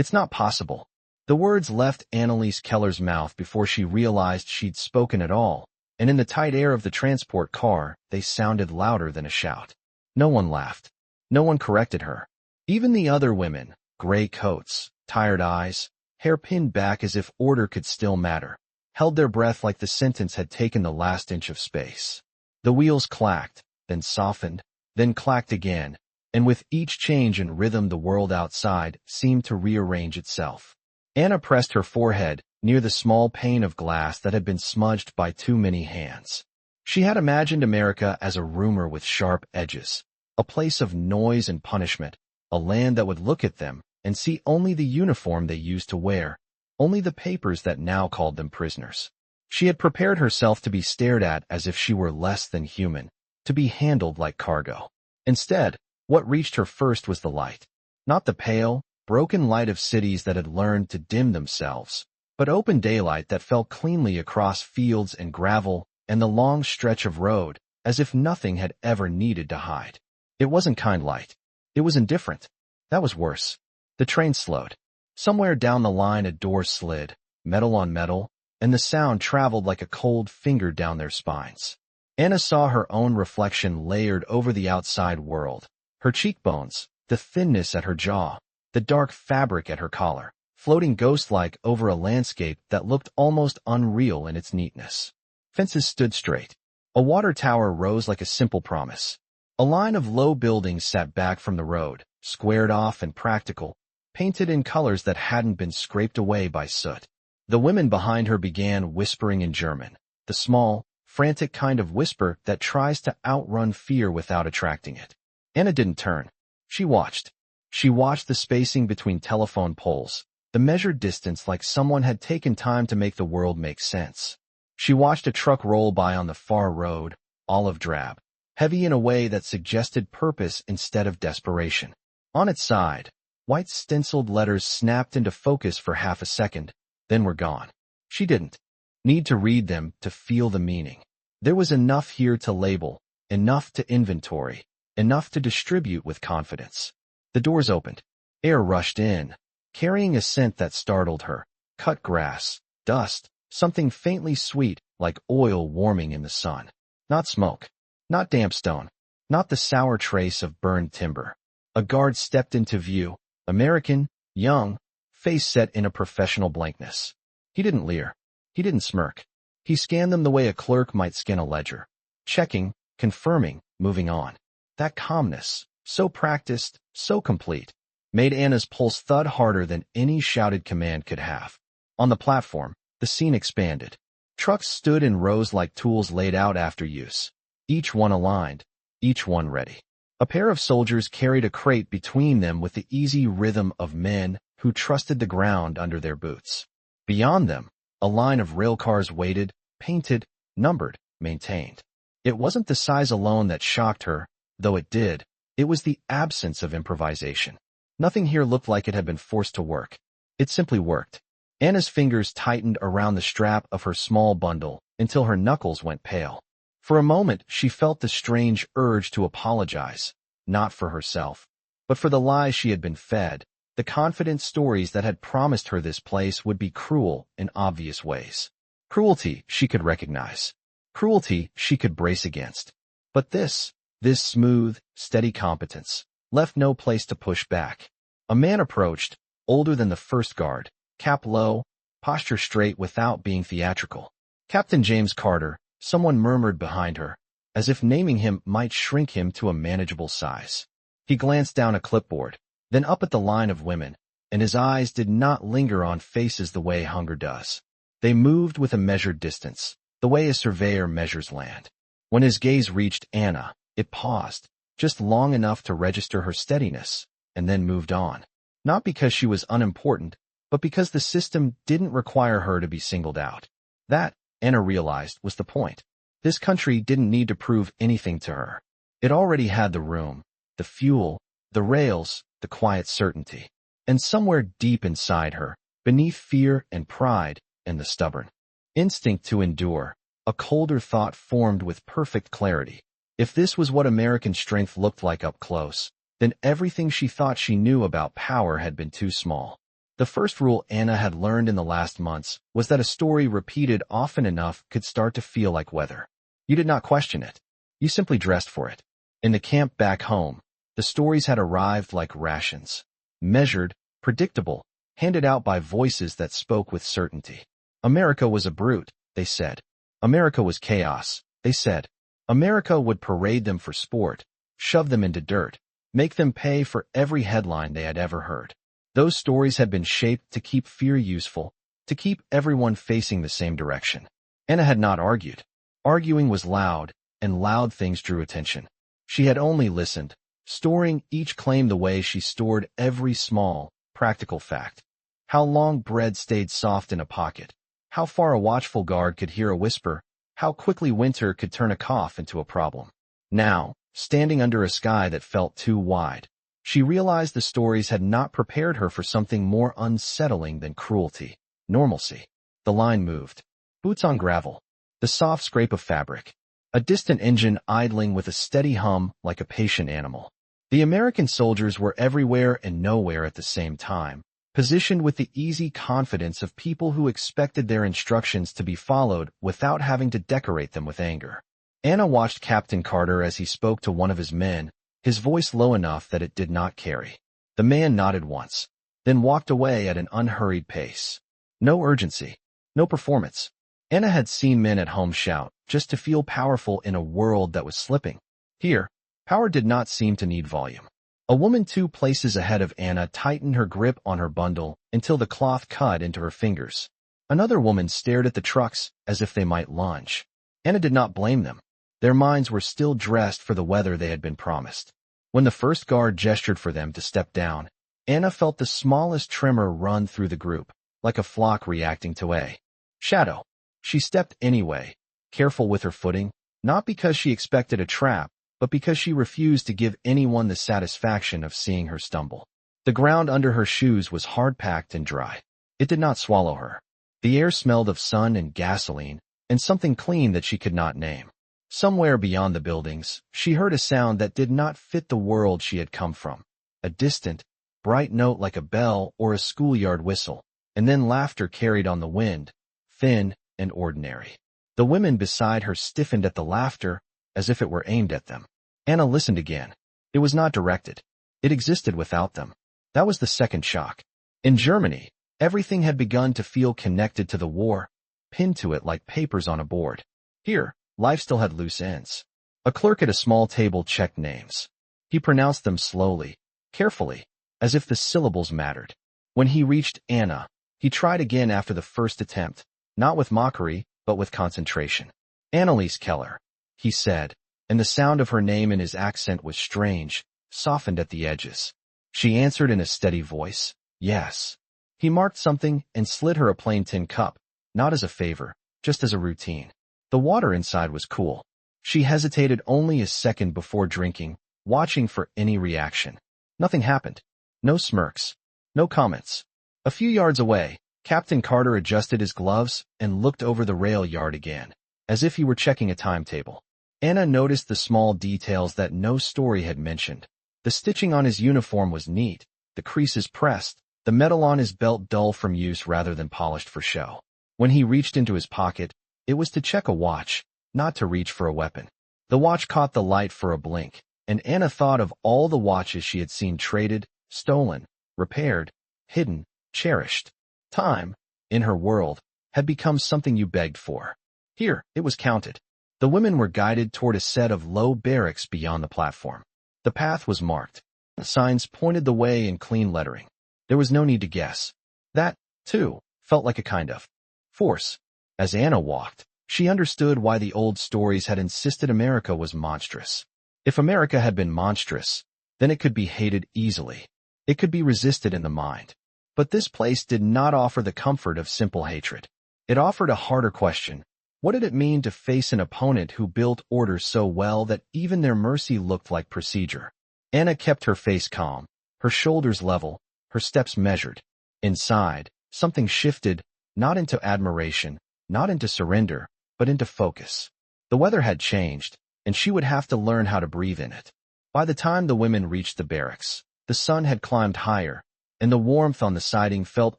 It's not possible. The words left Annalise Keller's mouth before she realized she'd spoken at all, and in the tight air of the transport car, they sounded louder than a shout. No one laughed. No one corrected her. Even the other women, gray coats, tired eyes, hair pinned back as if order could still matter, held their breath like the sentence had taken the last inch of space. The wheels clacked, then softened, then clacked again, and with each change in rhythm the world outside seemed to rearrange itself. Anna pressed her forehead near the small pane of glass that had been smudged by too many hands. She had imagined America as a rumor with sharp edges, a place of noise and punishment, a land that would look at them and see only the uniform they used to wear, only the papers that now called them prisoners. She had prepared herself to be stared at as if she were less than human, to be handled like cargo. Instead, what reached her first was the light. Not the pale, broken light of cities that had learned to dim themselves, but open daylight that fell cleanly across fields and gravel and the long stretch of road, as if nothing had ever needed to hide. It wasn't kind light. It was indifferent. That was worse. The train slowed. Somewhere down the line a door slid, metal on metal, and the sound traveled like a cold finger down their spines. Anna saw her own reflection layered over the outside world, her cheekbones, the thinness at her jaw, the dark fabric at her collar, floating ghost-like over a landscape that looked almost unreal in its neatness. Fences stood straight. A water tower rose like a simple promise. A line of low buildings sat back from the road, squared off and practical, painted in colors that hadn't been scraped away by soot. The women behind her began whispering in German, the small, frantic kind of whisper that tries to outrun fear without attracting it. Anna didn't turn. She watched. She watched the spacing between telephone poles, the measured distance like someone had taken time to make the world make sense. She watched a truck roll by on the far road, olive drab, heavy in a way that suggested purpose instead of desperation. On its side, white stenciled letters snapped into focus for half a second, then were gone. She didn't need to read them to feel the meaning. There was enough here to label, enough to inventory, enough to distribute with confidence. The doors opened. Air rushed in, carrying a scent that startled her. Cut grass, dust, something faintly sweet like oil warming in the sun. Not smoke, not damp stone, not the sour trace of burned timber. A guard stepped into view, American, young, face set in a professional blankness. He didn't leer. He didn't smirk. He scanned them the way a clerk might scan a ledger. Checking, confirming, moving on. That calmness, so practiced, so complete, made Anna's pulse thud harder than any shouted command could have. On the platform, the scene expanded. Trucks stood in rows like tools laid out after use, each one aligned, each one ready. A pair of soldiers carried a crate between them with the easy rhythm of men who trusted the ground under their boots. Beyond them, a line of rail cars waited, painted, numbered, maintained. It wasn't the size alone that shocked her, though it did. It was the absence of improvisation. Nothing here looked like it had been forced to work. It simply worked. Anna's fingers tightened around the strap of her small bundle until her knuckles went pale. For a moment, she felt the strange urge to apologize, not for herself, but for the lies she had been fed, the confident stories that had promised her this place would be cruel in obvious ways. Cruelty she could recognize. Cruelty she could brace against. But this smooth, steady competence, left no place to push back. A man approached, older than the first guard, cap low, posture straight without being theatrical. Captain James Carter, someone murmured behind her, as if naming him might shrink him to a manageable size. He glanced down a clipboard, then up at the line of women, and his eyes did not linger on faces the way hunger does. They moved with a measured distance, the way a surveyor measures land. When his gaze reached Anna, it paused, just long enough to register her steadiness, and then moved on. Not because she was unimportant, but because the system didn't require her to be singled out. That, Anna realized, was the point. This country didn't need to prove anything to her. It already had the room, the fuel, the rails, the quiet certainty. And somewhere deep inside her, beneath fear and pride and the stubborn instinct to endure, a colder thought formed with perfect clarity. If this was what American strength looked like up close, then everything she thought she knew about power had been too small. The first rule Anna had learned in the last months was that a story repeated often enough could start to feel like weather. You did not question it. You simply dressed for it. In the camp back home, the stories had arrived like rations. Measured, predictable, handed out by voices that spoke with certainty. America was a brute, they said. America was chaos, they said. America would parade them for sport, shove them into dirt, make them pay for every headline they had ever heard. Those stories had been shaped to keep fear useful, to keep everyone facing the same direction. Anna had not argued. Arguing was loud, and loud things drew attention. She had only listened, storing each claim the way she stored every small, practical fact. How long bread stayed soft in a pocket. How far a watchful guard could hear a whisper. How quickly winter could turn a cough into a problem. Now, standing under a sky that felt too wide, she realized the stories had not prepared her for something more unsettling than cruelty. Normalcy. The line moved. Boots on gravel. The soft scrape of fabric. A distant engine idling with a steady hum like a patient animal. The American soldiers were everywhere and nowhere at the same time, positioned with the easy confidence of people who expected their instructions to be followed without having to decorate them with anger. Anna watched Captain Carter as he spoke to one of his men, his voice low enough that it did not carry. The man nodded once, then walked away at an unhurried pace. No urgency, no performance. Anna had seen men at home shout, just to feel powerful in a world that was slipping. Here, power did not seem to need volume. A woman 2 places ahead of Anna tightened her grip on her bundle until the cloth cut into her fingers. Another woman stared at the trucks as if they might lunge. Anna did not blame them. Their minds were still dressed for the weather they had been promised. When the first guard gestured for them to step down, Anna felt the smallest tremor run through the group, like a flock reacting to a shadow. She stepped anyway, careful with her footing, not because she expected a trap, but because she refused to give anyone the satisfaction of seeing her stumble. The ground under her shoes was hard-packed and dry. It did not swallow her. The air smelled of sun and gasoline, and something clean that she could not name. Somewhere beyond the buildings, she heard a sound that did not fit the world she had come from. A distant, bright note like a bell or a schoolyard whistle, and then laughter carried on the wind, thin and ordinary. The women beside her stiffened at the laughter, as if it were aimed at them. Anna listened again. It was not directed. It existed without them. That was the second shock. In Germany, everything had begun to feel connected to the war, pinned to it like papers on a board. Here, life still had loose ends. A clerk at a small table checked names. He pronounced them slowly, carefully, as if the syllables mattered. When he reached Anna, he tried again after the first attempt, not with mockery, but with concentration. Anneliese Keller, he said, and the sound of her name in his accent was strange, softened at the edges. She answered in a steady voice, yes. He marked something and slid her a plain tin cup, not as a favor, just as a routine. The water inside was cool. She hesitated only a second before drinking, watching for any reaction. Nothing happened. No smirks. No comments. A few yards away, Captain Carter adjusted his gloves and looked over the rail yard again, as if he were checking a timetable. Anna noticed the small details that no story had mentioned. The stitching on his uniform was neat, the creases pressed, the metal on his belt dull from use rather than polished for show. When he reached into his pocket, it was to check a watch, not to reach for a weapon. The watch caught the light for a blink, and Anna thought of all the watches she had seen traded, stolen, repaired, hidden, cherished. Time, in her world, had become something you begged for. Here, it was counted. The women were guided toward a set of low barracks beyond the platform. The path was marked. The signs pointed the way in clean lettering. There was no need to guess. That, too, felt like a kind of force. As Anna walked, she understood why the old stories had insisted America was monstrous. If America had been monstrous, then it could be hated easily. It could be resisted in the mind. But this place did not offer the comfort of simple hatred. It offered a harder question. What did it mean to face an opponent who built order so well that even their mercy looked like procedure? Anna kept her face calm, her shoulders level, her steps measured. Inside, something shifted, not into admiration, not into surrender, but into focus. The weather had changed, and she would have to learn how to breathe in it. By the time the women reached the barracks, the sun had climbed higher, and the warmth on the siding felt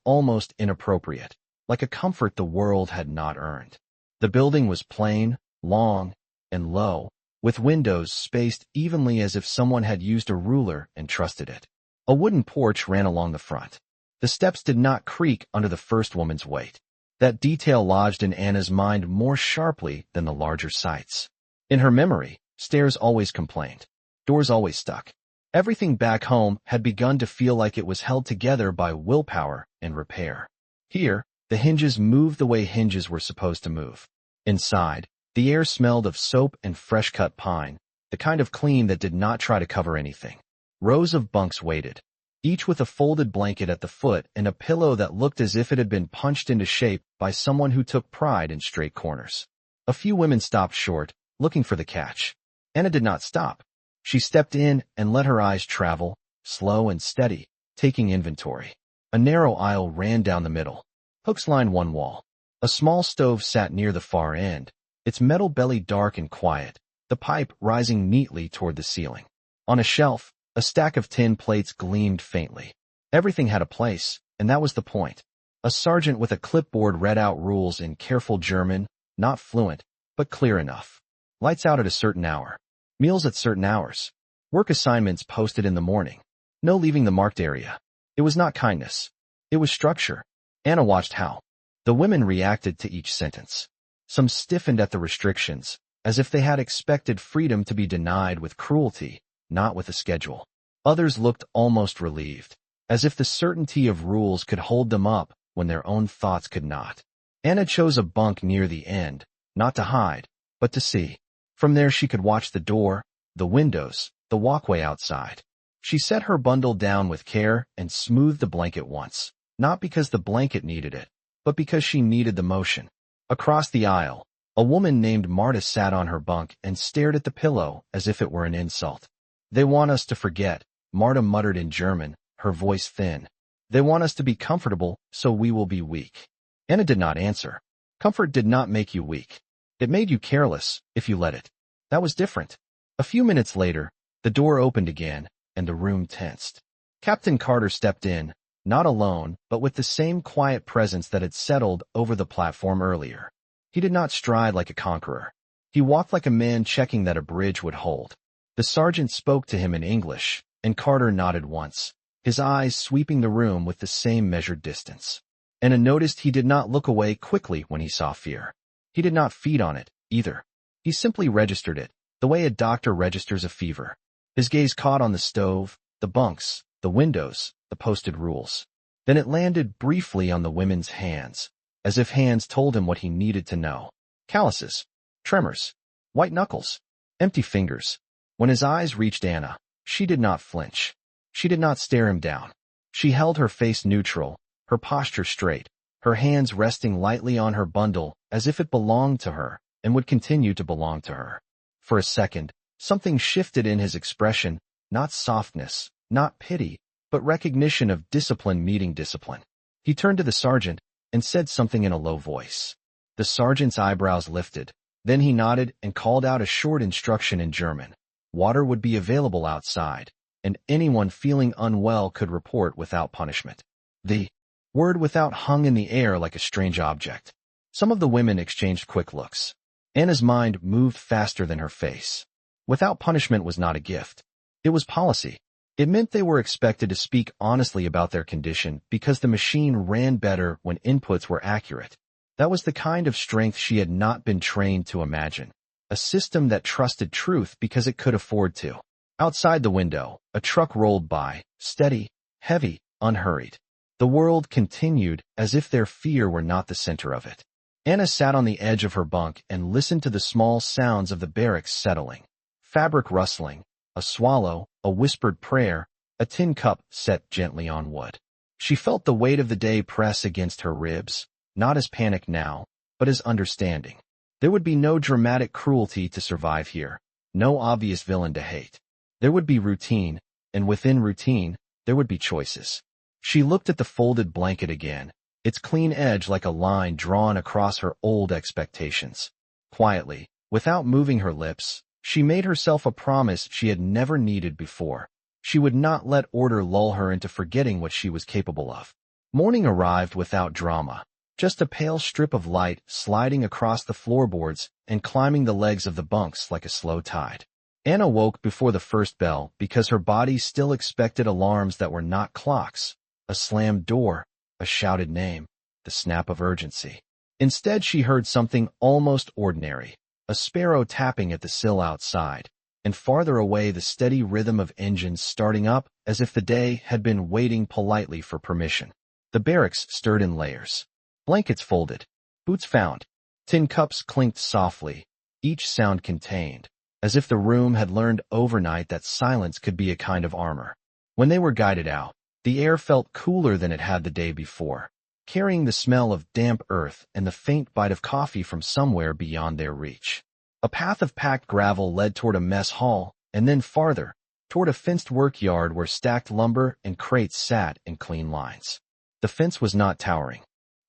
almost inappropriate, like a comfort the world had not earned. The building was plain, long, and low, with windows spaced evenly as if someone had used a ruler and trusted it. A wooden porch ran along the front. The steps did not creak under the first woman's weight. That detail lodged in Anna's mind more sharply than the larger sights. In her memory, stairs always complained. Doors always stuck. Everything back home had begun to feel like it was held together by willpower and repair. Here, the hinges moved the way hinges were supposed to move. Inside, the air smelled of soap and fresh-cut pine, the kind of clean that did not try to cover anything. Rows of bunks waited, each with a folded blanket at the foot and a pillow that looked as if it had been punched into shape by someone who took pride in straight corners. A few women stopped short, looking for the catch. Anna did not stop. She stepped in and let her eyes travel, slow and steady, taking inventory. A narrow aisle ran down the middle. Hooks lined one wall. A small stove sat near the far end, its metal belly dark and quiet, the pipe rising neatly toward the ceiling. On a shelf, a stack of tin plates gleamed faintly. Everything had a place, and that was the point. A sergeant with a clipboard read out rules in careful German, not fluent, but clear enough. Lights out at a certain hour. Meals at certain hours. Work assignments posted in the morning. No leaving the marked area. It was not kindness. It was structure. Anna watched how the women reacted to each sentence. Some stiffened at the restrictions, as if they had expected freedom to be denied with cruelty, not with a schedule. Others looked almost relieved, as if the certainty of rules could hold them up when their own thoughts could not. Anna chose a bunk near the end, not to hide, but to see. From there she could watch the door, the windows, the walkway outside. She set her bundle down with care and smoothed the blanket once, not because the blanket needed it, but because she needed the motion. Across the aisle, a woman named Marta sat on her bunk and stared at the pillow as if it were an insult. "They want us to forget," Marta muttered in German, her voice thin. "They want us to be comfortable, so we will be weak." Anna did not answer. Comfort did not make you weak. It made you careless, if you let it. That was different. A few minutes later, the door opened again, and the room tensed. Captain Carter stepped in, not alone, but with the same quiet presence that had settled over the platform earlier. He did not stride like a conqueror. He walked like a man checking that a bridge would hold. The sergeant spoke to him in English, and Carter nodded once, his eyes sweeping the room with the same measured distance. Anna noticed he did not look away quickly when he saw fear. He did not feed on it, either. He simply registered it, the way a doctor registers a fever. His gaze caught on the stove, the bunks, the windows, the posted rules. Then it landed briefly on the women's hands, as if hands told him what he needed to know. Calluses, tremors, white knuckles, empty fingers. When his eyes reached Anna, she did not flinch. She did not stare him down. She held her face neutral, her posture straight, her hands resting lightly on her bundle as if it belonged to her and would continue to belong to her. For a second, something shifted in his expression, not softness, not pity, but recognition of discipline meeting discipline. He turned to the sergeant and said something in a low voice. The sergeant's eyebrows lifted. Then he nodded and called out a short instruction in German. Water would be available outside, and anyone feeling unwell could report without punishment. The word without hung in the air like a strange object. Some of the women exchanged quick looks. Anna's mind moved faster than her face. Without punishment was not a gift. It was policy. It meant they were expected to speak honestly about their condition because the machine ran better when inputs were accurate. That was the kind of strength she had not been trained to imagine. A system that trusted truth because it could afford to. Outside the window, a truck rolled by, steady, heavy, unhurried. The world continued as if their fear were not the center of it. Anna sat on the edge of her bunk and listened to the small sounds of the barracks settling. Fabric rustling, a swallow, a whispered prayer, a tin cup set gently on wood. She felt the weight of the day press against her ribs, not as panic now, but as understanding. There would be no dramatic cruelty to survive here, no obvious villain to hate. There would be routine, and within routine, there would be choices. She looked at the folded blanket again, its clean edge like a line drawn across her old expectations. Quietly, without moving her lips, she made herself a promise she had never needed before. She would not let order lull her into forgetting what she was capable of. Morning arrived without drama, just a pale strip of light sliding across the floorboards and climbing the legs of the bunks like a slow tide. Anna woke before the first bell because her body still expected alarms that were not clocks, a slammed door, a shouted name, the snap of urgency. Instead, she heard something almost ordinary, a sparrow tapping at the sill outside, and farther away the steady rhythm of engines starting up as if the day had been waiting politely for permission. The barracks stirred in layers. Blankets folded, boots found, tin cups clinked softly, each sound contained, as if the room had learned overnight that silence could be a kind of armor. When they were guided out, the air felt cooler than it had the day before, carrying the smell of damp earth and the faint bite of coffee from somewhere beyond their reach. A path of packed gravel led toward a mess hall, and then farther, toward a fenced work yard where stacked lumber and crates sat in clean lines. The fence was not towering,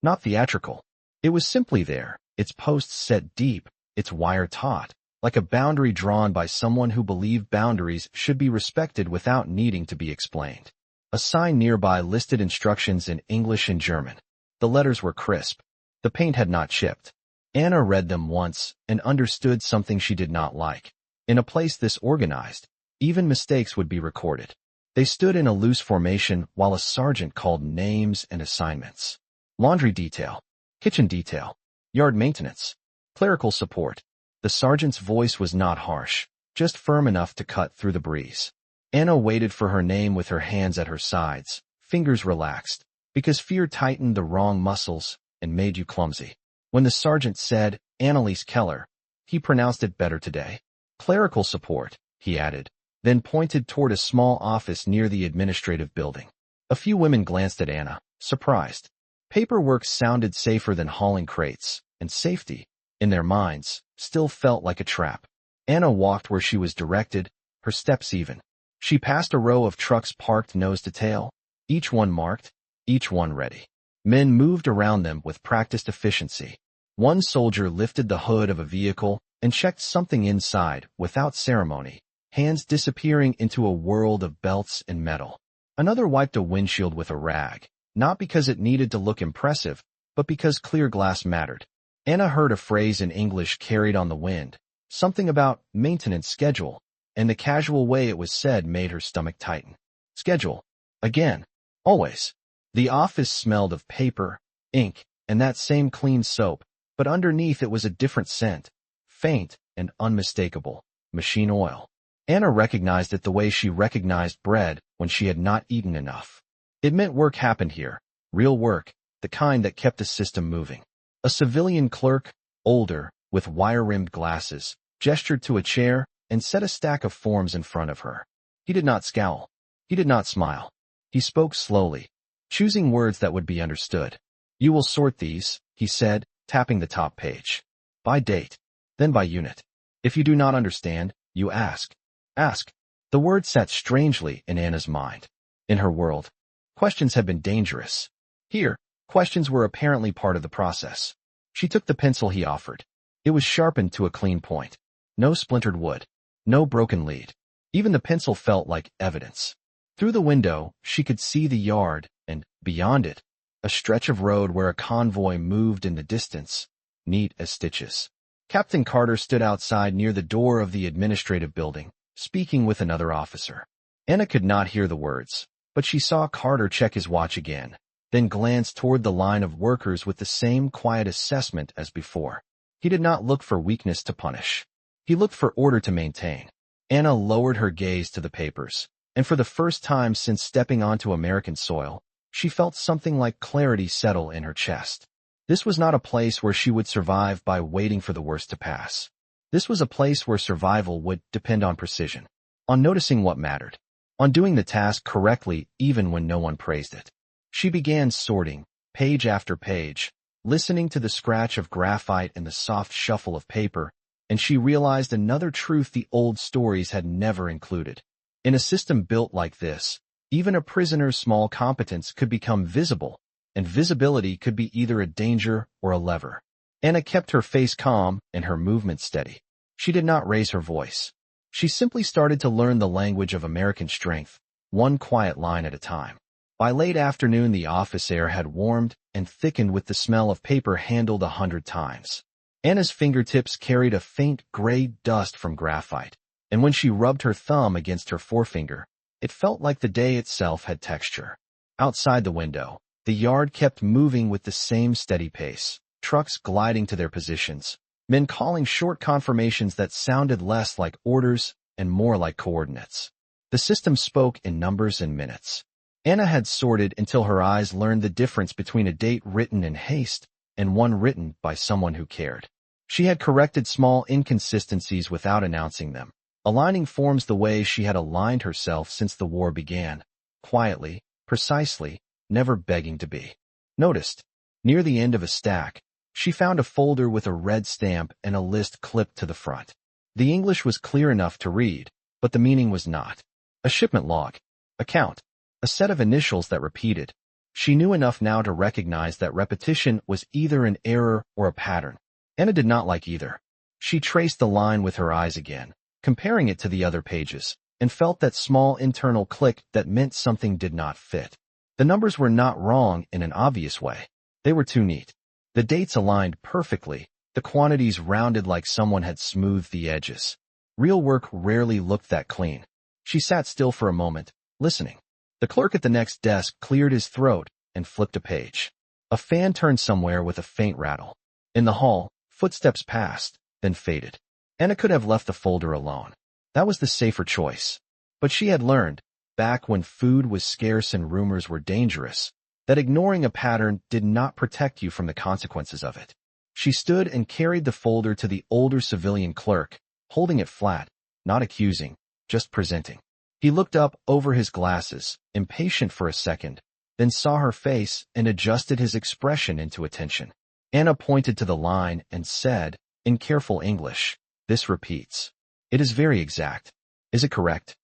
not theatrical. It was simply there, its posts set deep, its wire taut, like a boundary drawn by someone who believed boundaries should be respected without needing to be explained. A sign nearby listed instructions in English and German. The letters were crisp. The paint had not chipped. Anna read them once and understood something she did not like. In a place this organized, even mistakes would be recorded. They stood in a loose formation while a sergeant called names and assignments. Laundry detail, kitchen detail, yard maintenance, clerical support. The sergeant's voice was not harsh, just firm enough to cut through the breeze. Anna waited for her name with her hands at her sides, fingers relaxed, because fear tightened the wrong muscles and made you clumsy. When the sergeant said, Annalise Keller, he pronounced it better today. Clerical support, he added, then pointed toward a small office near the administrative building. A few women glanced at Anna, surprised. Paperwork sounded safer than hauling crates, and safety, in their minds, still felt like a trap. Anna walked where she was directed, her steps even. She passed a row of trucks parked nose to tail, each one marked, each one ready. Men moved around them with practiced efficiency. One soldier lifted the hood of a vehicle and checked something inside without ceremony, hands disappearing into a world of belts and metal. Another wiped a windshield with a rag, not because it needed to look impressive, but because clear glass mattered. Anna heard a phrase in English carried on the wind, something about maintenance schedule, and the casual way it was said made her stomach tighten. Schedule. Again. Always. The office smelled of paper, ink, and that same clean soap, but underneath it was a different scent, faint and unmistakable, machine oil. Anna recognized it the way she recognized bread when she had not eaten enough. It meant work happened here, real work, the kind that kept the system moving. A civilian clerk, older, with wire-rimmed glasses, gestured to a chair and set a stack of forms in front of her. He did not scowl. He did not smile. He spoke slowly, choosing words that would be understood. You will sort these, he said, tapping the top page. By date, then by unit. If you do not understand, you ask. Ask. The word sat strangely in Anna's mind. In her world, questions had been dangerous. Here, questions were apparently part of the process. She took the pencil he offered. It was sharpened to a clean point. No splintered wood. No broken lead. Even the pencil felt like evidence. Through the window, she could see the yard, and, beyond it, a stretch of road where a convoy moved in the distance, neat as stitches. Captain Carter stood outside near the door of the administrative building, speaking with another officer. Anna could not hear the words, but she saw Carter check his watch again, then glance toward the line of workers with the same quiet assessment as before. He did not look for weakness to punish. He looked for order to maintain. Anna lowered her gaze to the papers, and for the first time since stepping onto American soil, she felt something like clarity settle in her chest. This was not a place where she would survive by waiting for the worst to pass. This was a place where survival would depend on precision, on noticing what mattered, on doing the task correctly even when no one praised it. She began sorting, page after page, listening to the scratch of graphite and the soft shuffle of paper, and she realized another truth the old stories had never included. In a system built like this, even a prisoner's small competence could become visible, and visibility could be either a danger or a lever. Anna kept her face calm and her movement steady. She did not raise her voice. She simply started to learn the language of American strength, one quiet line at a time. By late afternoon, the office air had warmed and thickened with the smell of paper handled 100 times. Anna's fingertips carried a faint gray dust from graphite, and when she rubbed her thumb against her forefinger, it felt like the day itself had texture. Outside the window, the yard kept moving with the same steady pace, trucks gliding to their positions, men calling short confirmations that sounded less like orders and more like coordinates. The system spoke in numbers and minutes. Anna had sorted until her eyes learned the difference between a date written in haste and one written by someone who cared. She had corrected small inconsistencies without announcing them, aligning forms the way she had aligned herself since the war began, quietly, precisely, never begging to be noticed. Near the end of a stack, she found a folder with a red stamp and a list clipped to the front. The English was clear enough to read, but the meaning was not. A shipment log, a count, a set of initials that repeated. She knew enough now to recognize that repetition was either an error or a pattern. Anna did not like either. She traced the line with her eyes again, comparing it to the other pages, and felt that small internal click that meant something did not fit. The numbers were not wrong in an obvious way. They were too neat. The dates aligned perfectly, the quantities rounded like someone had smoothed the edges. Real work rarely looked that clean. She sat still for a moment, listening. The clerk at the next desk cleared his throat and flipped a page. A fan turned somewhere with a faint rattle. In the hall, footsteps passed, then faded. Anna could have left the folder alone. That was the safer choice. But she had learned, back when food was scarce and rumors were dangerous, that ignoring a pattern did not protect you from the consequences of it. She stood and carried the folder to the older civilian clerk, holding it flat, not accusing, just presenting. He looked up over his glasses, impatient for a second, then saw her face and adjusted his expression into attention. Anna pointed to the line and said, in careful English, "This repeats. It is very exact. Is it correct?"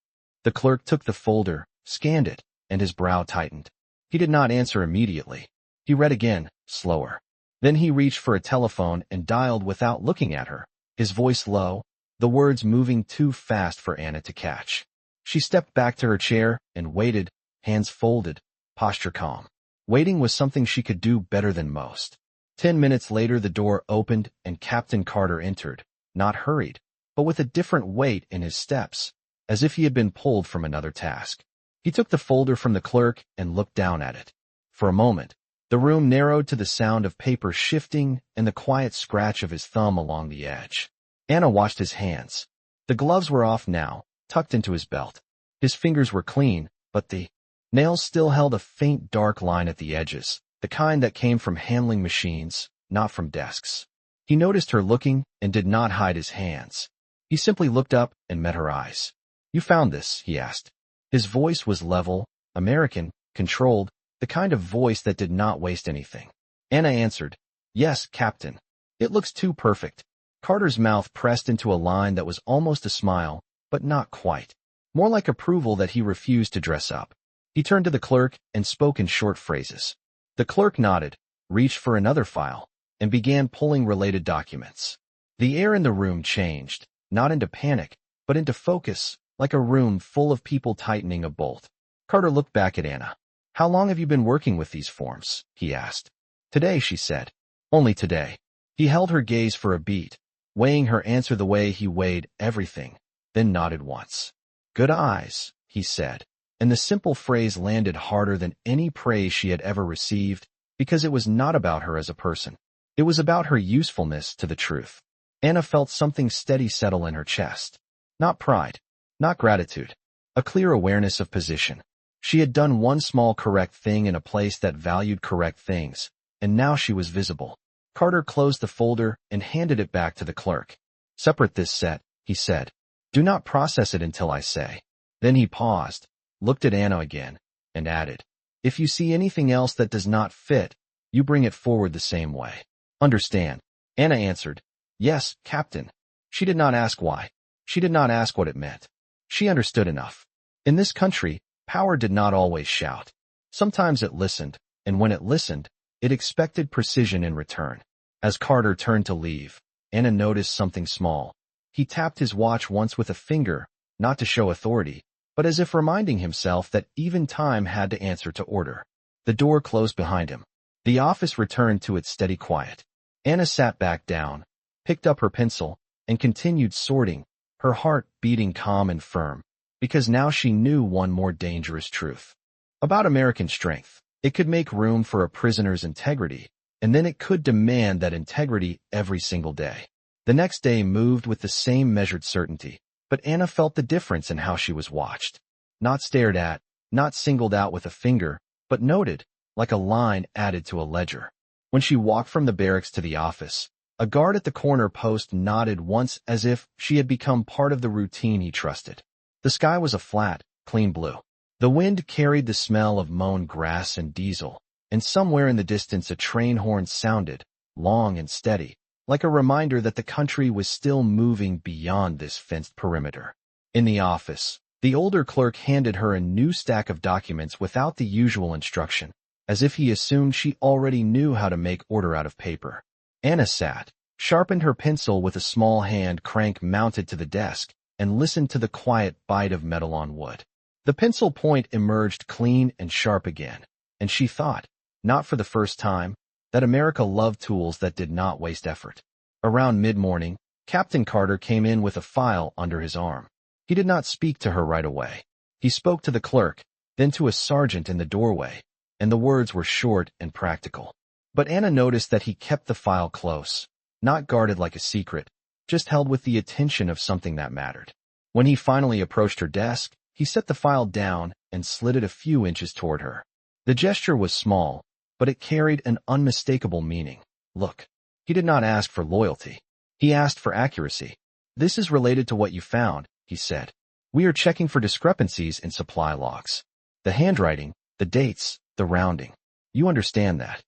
The clerk took the folder, scanned it, and his brow tightened. He did not answer immediately. He read again, slower. Then he reached for a telephone and dialed without looking at her, his voice low, the words moving too fast for Anna to catch. She stepped back to her chair and waited, hands folded, posture calm. Waiting was something she could do better than most. 10 minutes later the door opened and Captain Carter entered, not hurried, but with a different weight in his steps, as if he had been pulled from another task. He took the folder from the clerk and looked down at it. For a moment, the room narrowed to the sound of paper shifting and the quiet scratch of his thumb along the edge. Anna watched his hands. The gloves were off now, tucked into his belt. His fingers were clean, but the nails still held a faint dark line at the edges, the kind that came from handling machines, not from desks. He noticed her looking and did not hide his hands. He simply looked up and met her eyes. "You found this?" he asked. His voice was level, American, controlled, the kind of voice that did not waste anything. Anna answered, "Yes, Captain. It looks too perfect." Carter's mouth pressed into a line that was almost a smile, but not quite. More like approval that he refused to dress up. He turned to the clerk and spoke in short phrases. The clerk nodded, reached for another file, and began pulling related documents. The air in the room changed, not into panic, but into focus, like a room full of people tightening a bolt. Carter looked back at Anna. "How long have you been working with these forms?" he asked. "Today," she said. "Only today." He held her gaze for a beat, weighing her answer the way he weighed everything, then nodded once. "Good eyes," he said, and the simple phrase landed harder than any praise she had ever received, because it was not about her as a person. It was about her usefulness to the truth. Anna felt something steady settle in her chest. Not pride, not gratitude, a clear awareness of position. She had done one small correct thing in a place that valued correct things, and now she was visible. Carter closed the folder and handed it back to the clerk. "Separate this set," he said. "Do not process it until I say." Then he paused, looked at Anna again, and added, "If you see anything else that does not fit, you bring it forward the same way. Understand?" Anna answered, "Yes, Captain." She did not ask why. She did not ask what it meant. She understood enough. In this country, power did not always shout. Sometimes it listened, and when it listened, it expected precision in return. As Carter turned to leave, Anna noticed something small. He tapped his watch once with a finger, not to show authority, but as if reminding himself that even time had to answer to order. The door closed behind him. The office returned to its steady quiet. Anna sat back down, picked up her pencil, and continued sorting, her heart beating calm and firm, because now she knew one more dangerous truth about American strength. It could make room for a prisoner's integrity, and then it could demand that integrity every single day. The next day moved with the same measured certainty, but Anna felt the difference in how she was watched. Not stared at, not singled out with a finger, but noted, like a line added to a ledger. When she walked from the barracks to the office, a guard at the corner post nodded once as if she had become part of the routine he trusted. The sky was a flat, clean blue. The wind carried the smell of mown grass and diesel, and somewhere in the distance a train horn sounded, long and steady, like a reminder that the country was still moving beyond this fenced perimeter. In the office, the older clerk handed her a new stack of documents without the usual instruction, as if he assumed she already knew how to make order out of paper. Anna sat, sharpened her pencil with a small hand crank mounted to the desk, and listened to the quiet bite of metal on wood. The pencil point emerged clean and sharp again, and she thought, not for the first time, that America loved tools that did not waste effort. Around mid-morning, Captain Carter came in with a file under his arm. He did not speak to her right away. He spoke to the clerk, then to a sergeant in the doorway, and the words were short and practical. But Anna noticed that he kept the file close, not guarded like a secret, just held with the attention of something that mattered. When he finally approached her desk, he set the file down and slid it a few inches toward her. The gesture was small, but it carried an unmistakable meaning. Look, he did not ask for loyalty. He asked for accuracy. This is related to what you found, he said. We are checking for discrepancies in supply logs. The handwriting, the dates, the rounding. You understand that?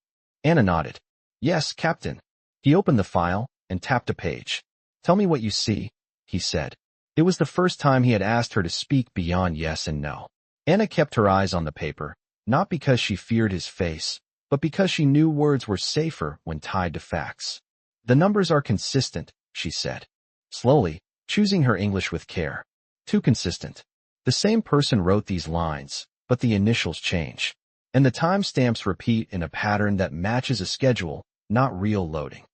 Anna nodded. Yes, Captain. He opened the file and tapped a page. Tell me what you see, he said. It was the first time he had asked her to speak beyond yes and no. Anna kept her eyes on the paper, not because she feared his face, but because she knew words were safer when tied to facts. The numbers are consistent, she said, slowly, choosing her English with care. Too consistent. The same person wrote these lines, but the initials change. And the timestamps repeat in a pattern that matches a schedule, not real loading.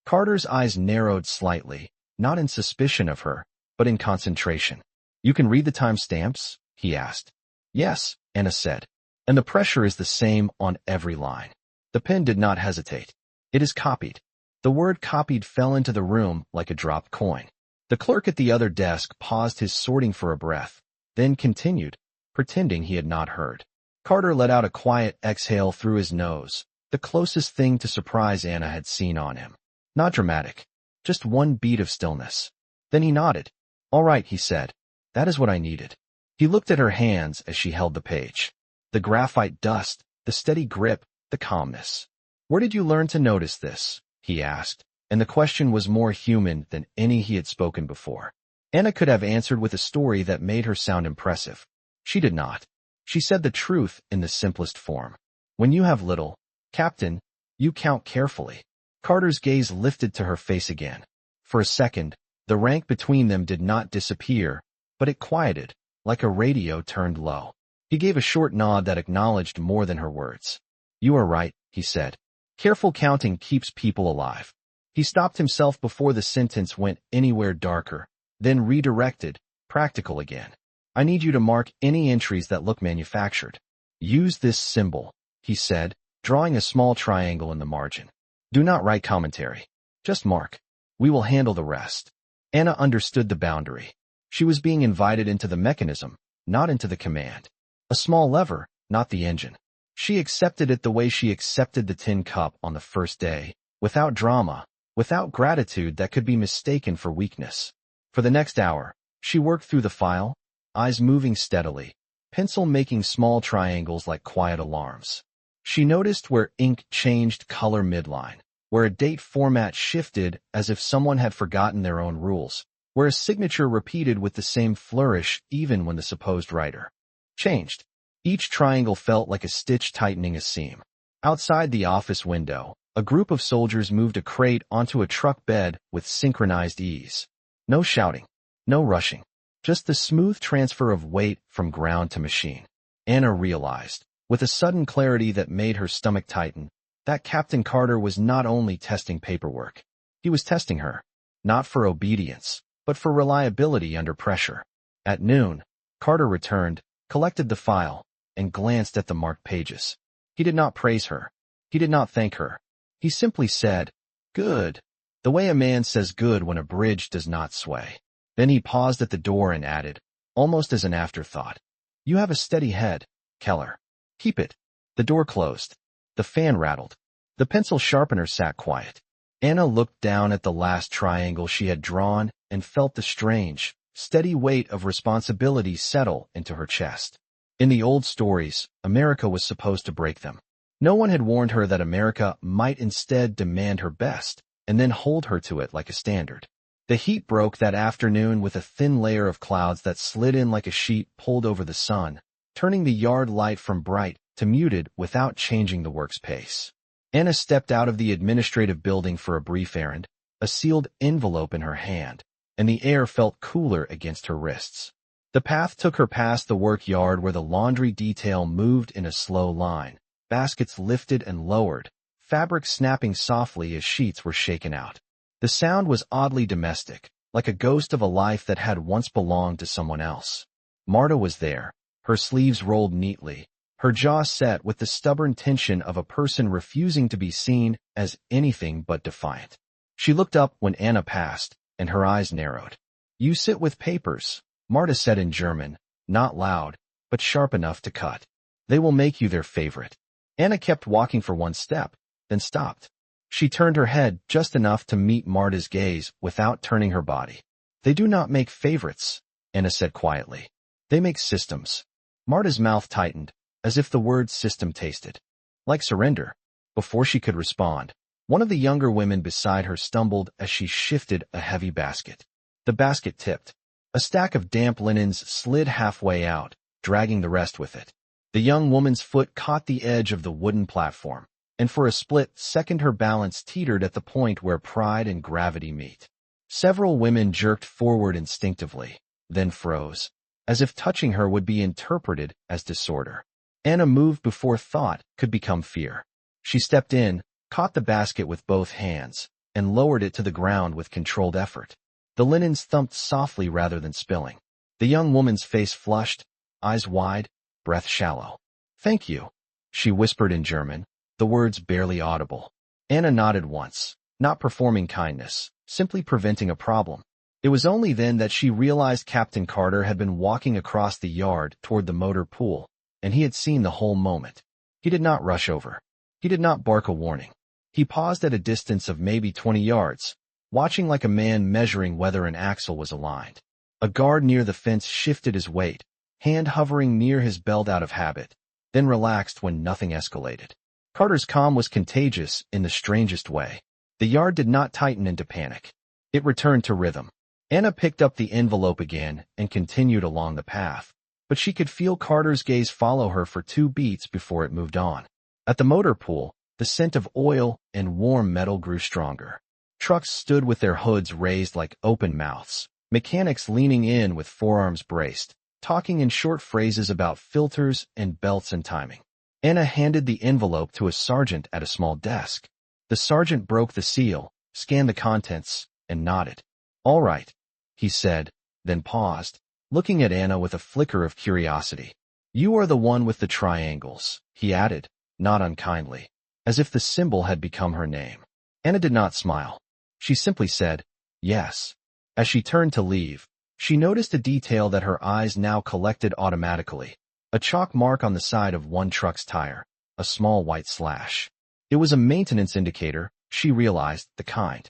Carter's eyes narrowed slightly, not in suspicion of her, but in concentration. You can read the timestamps? He asked. Yes, Anna said. And the pressure is the same on every line. The pen did not hesitate. It is copied. The word copied fell into the room like a dropped coin. The clerk at the other desk paused his sorting for a breath, then continued, pretending he had not heard. Carter let out a quiet exhale through his nose, the closest thing to surprise Anna had seen on him. Not dramatic, just one beat of stillness. Then he nodded. All right, he said. That is what I needed. He looked at her hands as she held the page. The graphite dust, the steady grip, the calmness. Where did you learn to notice this? He asked, and the question was more human than any he had spoken before. Anna could have answered with a story that made her sound impressive. She did not. She said the truth in the simplest form. When you have little, Captain, you count carefully. Carter's gaze lifted to her face again. For a second, the rank between them did not disappear, but it quieted, like a radio turned low. He gave a short nod that acknowledged more than her words. You are right, he said. Careful counting keeps people alive. He stopped himself before the sentence went anywhere darker, then redirected, practical again. I need you to mark any entries that look manufactured. Use this symbol, he said, drawing a small triangle in the margin. Do not write commentary. Just mark. We will handle the rest. Anna understood the boundary. She was being invited into the mechanism, not into the command. A small lever, not the engine. She accepted it the way she accepted the tin cup on the first day, without drama, without gratitude that could be mistaken for weakness. For the next hour, she worked through the file, eyes moving steadily, pencil making small triangles like quiet alarms. She noticed where ink changed color midline, where a date format shifted as if someone had forgotten their own rules, where a signature repeated with the same flourish even when the supposed writer changed. Each triangle felt like a stitch tightening a seam. Outside the office window, a group of soldiers moved a crate onto a truck bed with synchronized ease. No shouting, no rushing, just the smooth transfer of weight from ground to machine. Anna realized, with a sudden clarity that made her stomach tighten, that Captain Carter was not only testing paperwork. He was testing her, not for obedience, but for reliability under pressure. At noon, Carter returned, collected the file, and glanced at the marked pages. He did not praise her. He did not thank her. He simply said, "Good," the way a man says good when a bridge does not sway. Then he paused at the door and added, almost as an afterthought, "You have a steady head, Keller. Keep it." The door closed. The fan rattled. The pencil sharpener sat quiet. Anna looked down at the last triangle she had drawn and felt the strange, steady weight of responsibility settle into her chest. In the old stories, America was supposed to break them. No one had warned her that America might instead demand her best, and then hold her to it like a standard. The heat broke that afternoon with a thin layer of clouds that slid in like a sheet pulled over the sun, turning the yard light from bright to muted without changing the work's pace. Anna stepped out of the administrative building for a brief errand, a sealed envelope in her hand, and the air felt cooler against her wrists. The path took her past the work yard where the laundry detail moved in a slow line, baskets lifted and lowered, fabric snapping softly as sheets were shaken out. The sound was oddly domestic, like a ghost of a life that had once belonged to someone else. Marta was there, her sleeves rolled neatly, her jaw set with the stubborn tension of a person refusing to be seen as anything but defiant. She looked up when Anna passed, and her eyes narrowed. "You sit with papers," Marta said in German, not loud, but sharp enough to cut. "They will make you their favorite." Anna kept walking for one step, then stopped. She turned her head just enough to meet Marta's gaze without turning her body. "They do not make favorites," Anna said quietly. "They make systems." Marta's mouth tightened, as if the word system tasted like surrender. Before she could respond, one of the younger women beside her stumbled as she shifted a heavy basket. The basket tipped. A stack of damp linens slid halfway out, dragging the rest with it. The young woman's foot caught the edge of the wooden platform, and for a split second her balance teetered at the point where pride and gravity meet. Several women jerked forward instinctively, then froze, as if touching her would be interpreted as disorder. Anna moved before thought could become fear. She stepped in, caught the basket with both hands, and lowered it to the ground with controlled effort. The linens thumped softly rather than spilling. The young woman's face flushed, eyes wide, breath shallow. "Thank you," she whispered in German, the words barely audible. Anna nodded once, not performing kindness, simply preventing a problem. It was only then that she realized Captain Carter had been walking across the yard toward the motor pool, and he had seen the whole moment. He did not rush over. He did not bark a warning. He paused at a distance of maybe 20 yards, watching like a man measuring whether an axle was aligned. A guard near the fence shifted his weight, hand hovering near his belt out of habit, then relaxed when nothing escalated. Carter's calm was contagious in the strangest way. The yard did not tighten into panic. It returned to rhythm. Anna picked up the envelope again and continued along the path, but she could feel Carter's gaze follow her for 2 beats before it moved on. At the motor pool, the scent of oil and warm metal grew stronger. Trucks stood with their hoods raised like open mouths, mechanics leaning in with forearms braced, talking in short phrases about filters and belts and timing. Anna handed the envelope to a sergeant at a small desk. The sergeant broke the seal, scanned the contents, and nodded. "All right," he said, then paused, looking at Anna with a flicker of curiosity. "You are the one with the triangles," he added, not unkindly, as if the symbol had become her name. Anna did not smile. She simply said, "Yes." As she turned to leave, she noticed a detail that her eyes now collected automatically. A chalk mark on the side of one truck's tire, a small white slash. It was a maintenance indicator, she realized, the kind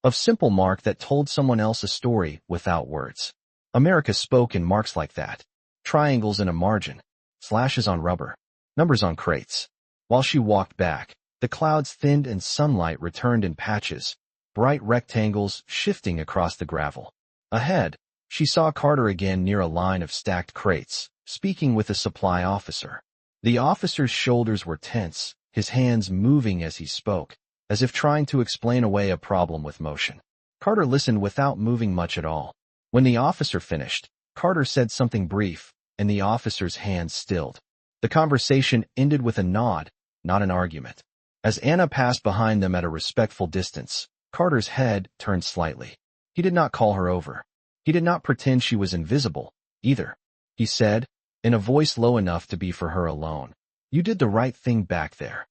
of simple mark that told someone else a story without words. America spoke in marks like that. Triangles in a margin, slashes on rubber, numbers on crates. While she walked back, the clouds thinned and sunlight returned in patches, bright rectangles shifting across the gravel. Ahead, she saw Carter again near a line of stacked crates, speaking with a supply officer. The officer's shoulders were tense, his hands moving as he spoke, as if trying to explain away a problem with motion. Carter listened without moving much at all. When the officer finished, Carter said something brief, and the officer's hands stilled. The conversation ended with a nod, not an argument. As Anna passed behind them at a respectful distance, Carter's head turned slightly. He did not call her over. He did not pretend she was invisible, either. He said, in a voice low enough to be for her alone, "You did the right thing back there."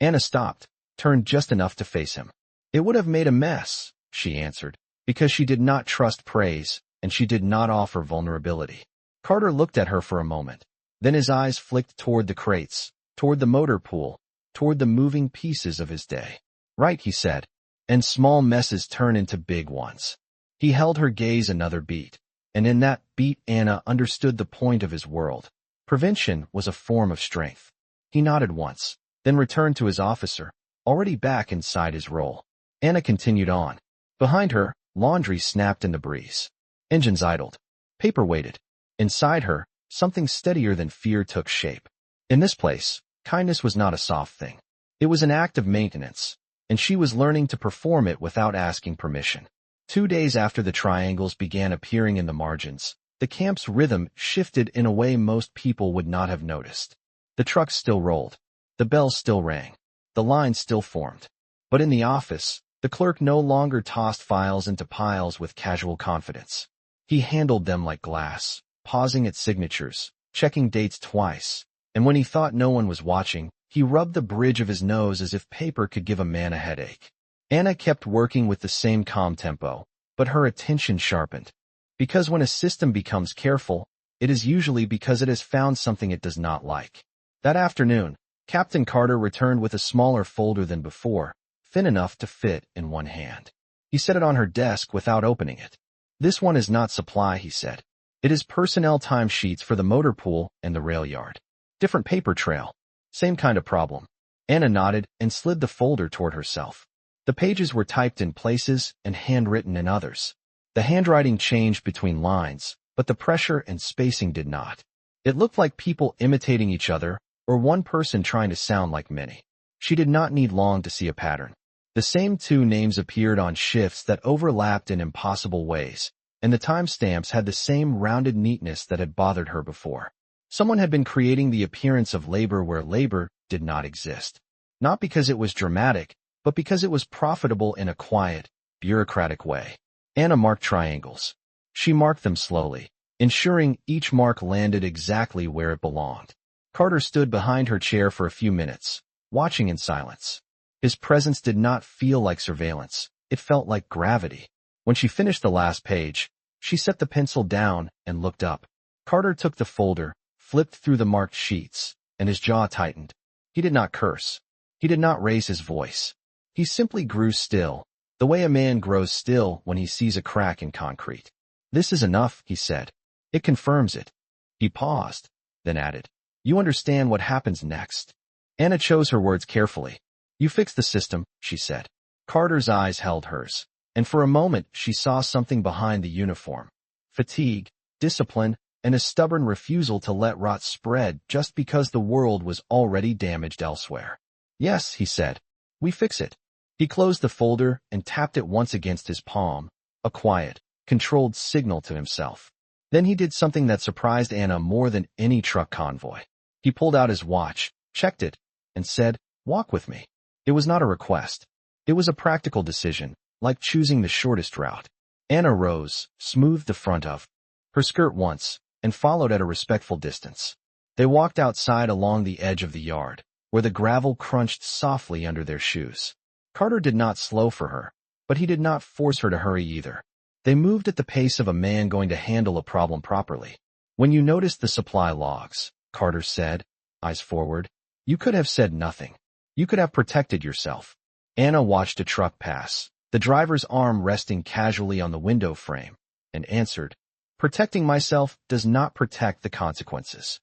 Anna stopped, turned just enough to face him. "It would have made a mess," she answered, because she did not trust praise, and she did not offer vulnerability. Carter looked at her for a moment. Then his eyes flicked toward the crates, toward the motor pool, toward the moving pieces of his day. "Right," he said, "and small messes turn into big ones." He held her gaze another beat, and in that beat Anna understood the point of his world. Prevention was a form of strength. He nodded once, then returned to his officer, already back inside his role. Anna continued on. Behind her, laundry snapped in the breeze. Engines idled. Paper waited. Inside her, something steadier than fear took shape. In this place, kindness was not a soft thing. It was an act of maintenance, and she was learning to perform it without asking permission. 2 days after the triangles began appearing in the margins, the camp's rhythm shifted in a way most people would not have noticed. The trucks still rolled. The bells still rang. The lines still formed. But in the office, the clerk no longer tossed files into piles with casual confidence. He handled them like glass, pausing at signatures, checking dates twice, and when he thought no one was watching, he rubbed the bridge of his nose as if paper could give a man a headache. Anna kept working with the same calm tempo, but her attention sharpened. Because when a system becomes careful, it is usually because it has found something it does not like. That afternoon, Captain Carter returned with a smaller folder than before, thin enough to fit in one hand. He set it on her desk without opening it. "This one is not supply," he said. "It is personnel timesheets for the motor pool and the rail yard. Different paper trail. Same kind of problem." Anna nodded and slid the folder toward herself. The pages were typed in places and handwritten in others. The handwriting changed between lines, but the pressure and spacing did not. It looked like people imitating each other, or one person trying to sound like many. She did not need long to see a pattern. The same 2 names appeared on shifts that overlapped in impossible ways, and the timestamps had the same rounded neatness that had bothered her before. Someone had been creating the appearance of labor where labor did not exist. Not because it was dramatic, but because it was profitable in a quiet, bureaucratic way. Anna marked triangles. She marked them slowly, ensuring each mark landed exactly where it belonged. Carter stood behind her chair for a few minutes, watching in silence. His presence did not feel like surveillance. It felt like gravity. When she finished the last page, she set the pencil down and looked up. Carter took the folder, flipped through the marked sheets, and his jaw tightened. He did not curse. He did not raise his voice. He simply grew still, the way a man grows still when he sees a crack in concrete. "This is enough," he said. "It confirms it." He paused, then added, "You understand what happens next." Anna chose her words carefully. "You fix the system," she said. Carter's eyes held hers, and for a moment she saw something behind the uniform. Fatigue, discipline, and a stubborn refusal to let rot spread just because the world was already damaged elsewhere. "Yes," he said. "We fix it." He closed the folder and tapped it once against his palm, a quiet, controlled signal to himself. Then he did something that surprised Anna more than any truck convoy. He pulled out his watch, checked it, and said, "Walk with me." It was not a request. It was a practical decision, like choosing the shortest route. Anna rose, smoothed the front of her skirt once, and followed at a respectful distance. They walked outside along the edge of the yard, where the gravel crunched softly under their shoes. Carter did not slow for her, but he did not force her to hurry either. They moved at the pace of a man going to handle a problem properly. "When you noticed the supply logs," Carter said, eyes forward, "you could have said nothing. You could have protected yourself." Anna watched a truck pass, the driver's arm resting casually on the window frame, and answered, "Protecting myself does not protect the consequences."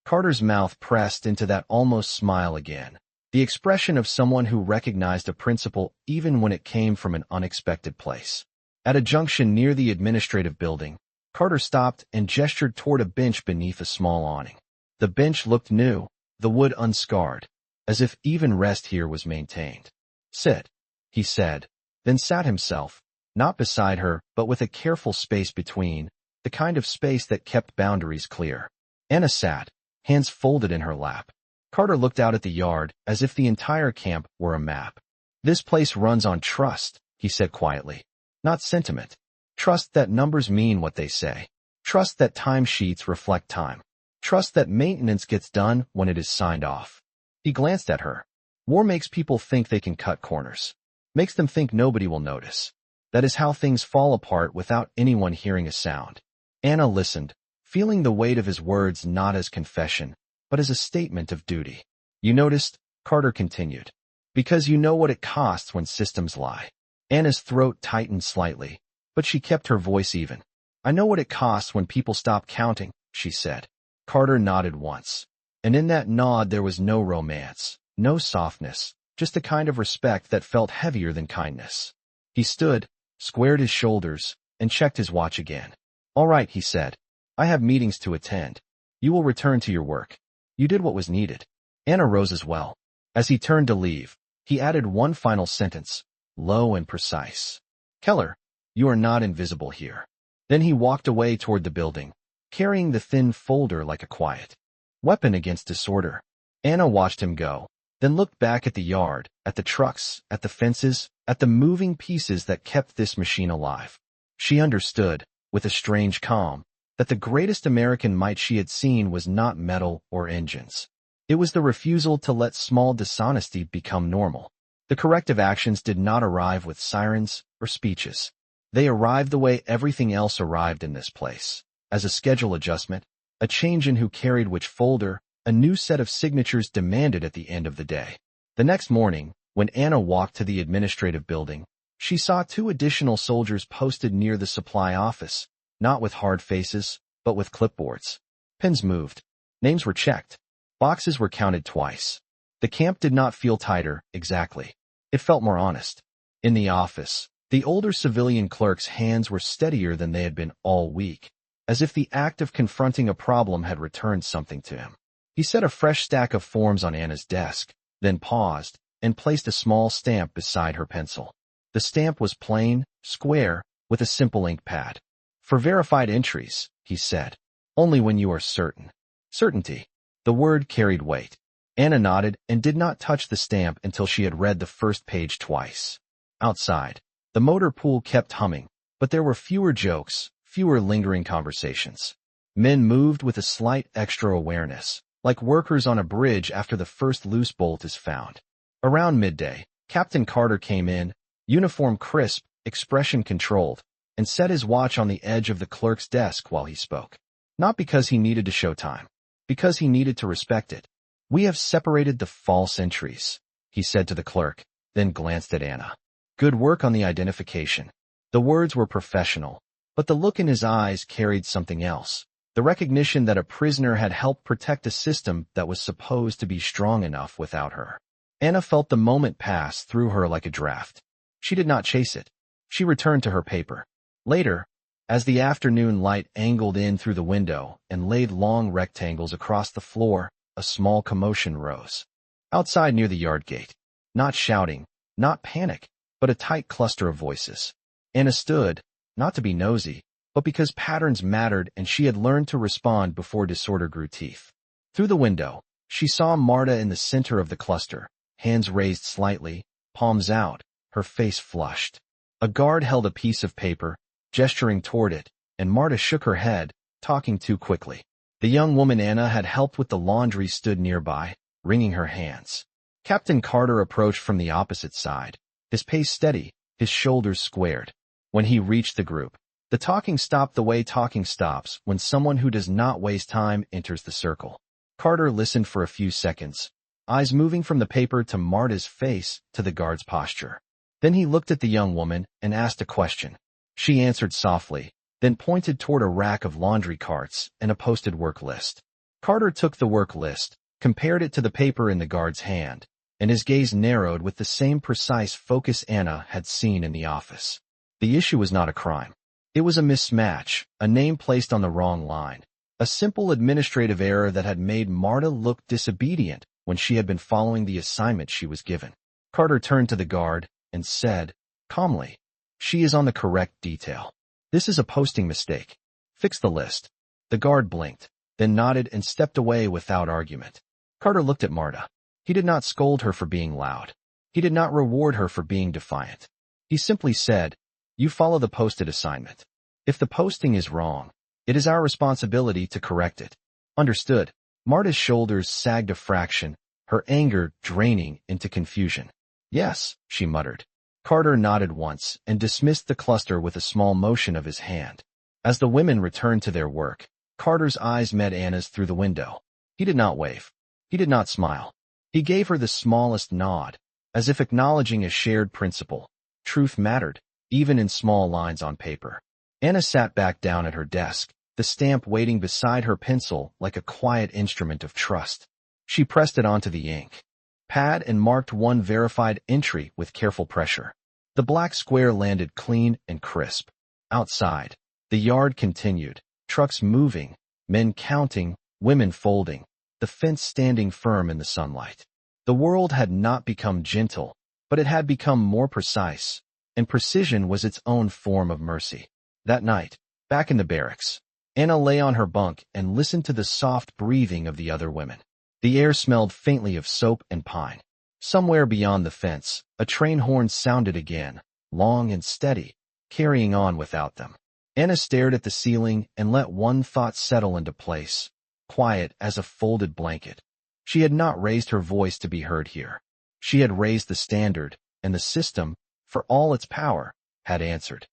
Carter's mouth pressed into that almost smile again, the expression of someone who recognized a principle even when it came from an unexpected place. At a junction near the administrative building, Carter stopped and gestured toward a bench beneath a small awning. The bench looked new, the wood unscarred, as if even rest here was maintained. "Sit," he said, then sat himself, not beside her but with a careful space between, the kind of space that kept boundaries clear. Anna sat, hands folded in her lap. Carter looked out at the yard as if the entire camp were a map. "This place runs on trust," he said quietly. "Not sentiment. Trust that numbers mean what they say. Trust that timesheets reflect time. Trust that maintenance gets done when it is signed off." He glanced at her. "War makes people think they can cut corners. Makes them think nobody will notice. That is how things fall apart without anyone hearing a sound." Anna listened, feeling the weight of his words not as confession, but as a statement of duty. "You noticed," Carter continued, "because you know what it costs when systems lie." Anna's throat tightened slightly, but she kept her voice even. "I know what it costs when people stop counting," she said. Carter nodded once. And in that nod there was no romance, no softness, just a kind of respect that felt heavier than kindness. He stood, squared his shoulders, and checked his watch again. "All right," he said. "I have meetings to attend. You will return to your work. You did what was needed." Anna rose as well. As he turned to leave, he added one final sentence, low and precise. "Keller, you are not invisible here." Then he walked away toward the building, carrying the thin folder like a quiet weapon against disorder. Anna watched him go, then looked back at the yard, at the trucks, at the fences, at the moving pieces that kept this machine alive. She understood, with a strange calm, that the greatest American might she had seen was not metal or engines. It was the refusal to let small dishonesty become normal. The corrective actions did not arrive with sirens or speeches. They arrived the way everything else arrived in this place, as a schedule adjustment, a change in who carried which folder, a new set of signatures demanded at the end of the day. The next morning, when Anna walked to the administrative building, she saw 2 additional soldiers posted near the supply office, not with hard faces, but with clipboards. Pens moved. Names were checked. Boxes were counted twice. The camp did not feel tighter, exactly. It felt more honest. In the office, the older civilian clerk's hands were steadier than they had been all week, as if the act of confronting a problem had returned something to him. He set a fresh stack of forms on Anna's desk, then paused, and placed a small stamp beside her pencil. The stamp was plain, square, with a simple ink pad. "For verified entries," he said. "Only when you are certain." Certainty. The word carried weight. Anna nodded and did not touch the stamp until she had read the first page twice. Outside, the motor pool kept humming, but there were fewer jokes, fewer lingering conversations. Men moved with a slight extra awareness, like workers on a bridge after the first loose bolt is found. Around midday, Captain Carter came in, uniform crisp, expression controlled, and set his watch on the edge of the clerk's desk while he spoke. Not because he needed to show time, because he needed to respect it. "We have separated the false entries," he said to the clerk, then glanced at Anna. "Good work on the identification." The words were professional, but the look in his eyes carried something else. The recognition that a prisoner had helped protect a system that was supposed to be strong enough without her. Anna felt the moment pass through her like a draft. She did not chase it. She returned to her paper. Later, as the afternoon light angled in through the window and laid long rectangles across the floor, a small commotion rose. Outside near the yard gate. Not shouting, not panic, but a tight cluster of voices. Anna stood, not to be nosy, but because patterns mattered and she had learned to respond before disorder grew teeth. Through the window, she saw Marta in the center of the cluster, hands raised slightly, palms out, her face flushed. A guard held a piece of paper, gesturing toward it, and Marta shook her head, talking too quickly. The young woman Anna had helped with the laundry stood nearby, wringing her hands. Captain Carter approached from the opposite side, his pace steady, his shoulders squared. When he reached the group, the talking stopped the way talking stops when someone who does not waste time enters the circle. Carter listened for a few seconds, eyes moving from the paper to Marta's face to the guard's posture. Then he looked at the young woman and asked a question. She answered softly, then pointed toward a rack of laundry carts and a posted work list. Carter took the work list, compared it to the paper in the guard's hand, and his gaze narrowed with the same precise focus Anna had seen in the office. The issue was not a crime. It was a mismatch, a name placed on the wrong line, a simple administrative error that had made Marta look disobedient when she had been following the assignment she was given. Carter turned to the guard and said, calmly, "She is on the correct detail. This is a posting mistake. Fix the list. The guard blinked, then nodded and stepped away without argument. Carter looked at Marta. He did not scold her for being loud. He did not reward her for being defiant. He simply said, "You follow the posted assignment. If the posting is wrong, it is our responsibility to correct it." Understood. Marta's shoulders sagged a fraction, her anger draining into confusion. "Yes," she muttered. Carter nodded once and dismissed the cluster with a small motion of his hand. As the women returned to their work, Carter's eyes met Anna's through the window. He did not wave. He did not smile. He gave her the smallest nod, as if acknowledging a shared principle. Truth mattered, even in small lines on paper. Anna sat back down at her desk, the stamp waiting beside her pencil like a quiet instrument of trust. She pressed it onto the ink pad and marked one verified entry with careful pressure. The black square landed clean and crisp. Outside, the yard continued, trucks moving, men counting, women folding, the fence standing firm in the sunlight. The world had not become gentle, but it had become more precise, and precision was its own form of mercy. That night, back in the barracks, Anna lay on her bunk and listened to the soft breathing of the other women. The air smelled faintly of soap and pine. Somewhere beyond the fence, a train horn sounded again, long and steady, carrying on without them. Anna stared at the ceiling and let one thought settle into place, quiet as a folded blanket. She had not raised her voice to be heard here. She had raised the standard, and the system, for all its power, had answered.